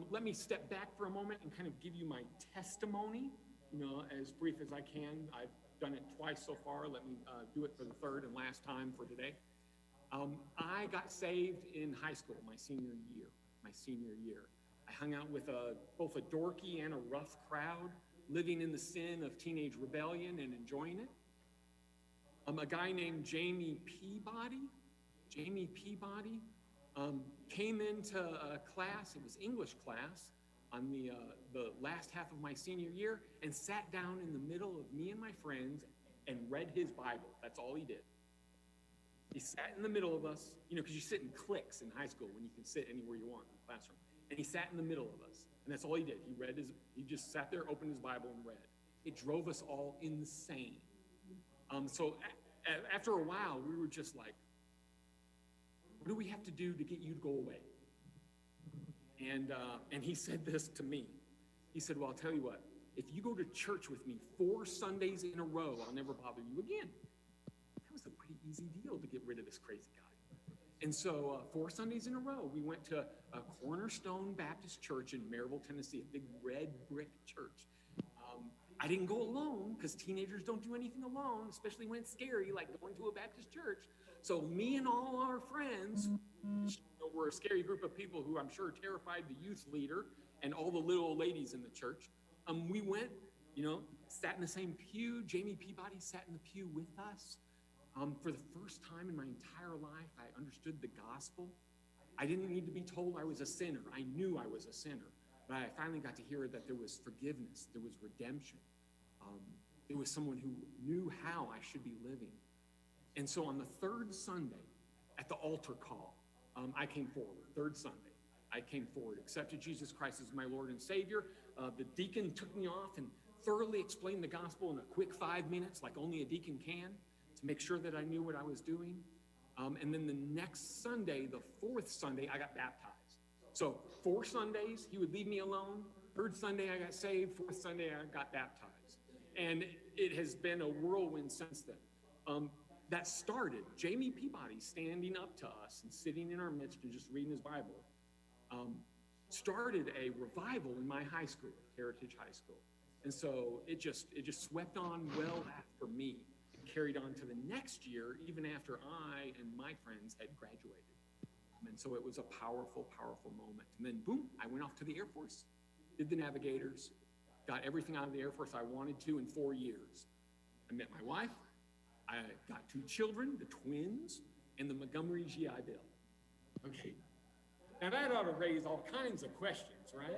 Let me step back for a moment and kind of give you my testimony, as brief as I can. I've done it twice so far. Let me do it for the third and last time for today. I got saved in high school, my senior year. I hung out with both a dorky and a rough crowd, living in the sin of teenage rebellion and enjoying it. A guy named Jamie Peabody came into a class. It was English class on the last half of my senior year, and sat down in the middle of me and my friends and read his Bible. That's all he did. He sat in the middle of us, because you sit in cliques in high school when you can sit anywhere you want in the classroom. And he sat in the middle of us, and that's all he did. He just sat there, opened his Bible, and read. It drove us all insane. So after a while, we were just like, what do we have to do to get you to go away? And he said this to me. He said, well, I'll tell you what, if you go to church with me 4 Sundays in a row, I'll never bother you again. That was a pretty easy deal to get rid of this crazy guy. And so 4 Sundays in a row, we went to a Cornerstone Baptist Church in Maryville, Tennessee, a big red brick church. I didn't go alone, because teenagers don't do anything alone, especially when it's scary, like going to a Baptist church. So me and all our friends, we're a scary group of people who I'm sure terrified the youth leader and all the little ladies in the church. We went, sat in the same pew. Jamie Peabody sat in the pew with us. For the first time in my entire life, I understood the gospel. I didn't need to be told I was a sinner. I knew I was a sinner. But I finally got to hear that there was forgiveness, there was redemption. There was someone who knew how I should be living. And so on the third Sunday, at the altar call, I came forward. Third Sunday, I came forward, accepted Jesus Christ as my Lord and Savior. The deacon took me off and thoroughly explained the gospel in a quick 5 minutes, like only a deacon can, to make sure that I knew what I was doing. And then the next Sunday, the fourth Sunday, I got baptized. So 4 Sundays, he would leave me alone. Third Sunday, I got saved. Fourth Sunday, I got baptized. And it has been a whirlwind since then. That started, Jamie Peabody standing up to us and sitting in our midst and just reading his Bible, started a revival in my high school, Heritage High School. And so it just swept on well after me, carried on to the next year, even after I and my friends had graduated. And so it was a powerful, powerful moment. And then boom, I went off to the Air Force, did the navigators, got everything out of the Air Force I wanted to in 4 years. I met my wife. I got 2 children, the twins, and the Montgomery GI Bill. Okay. Now that ought to raise all kinds of questions, right?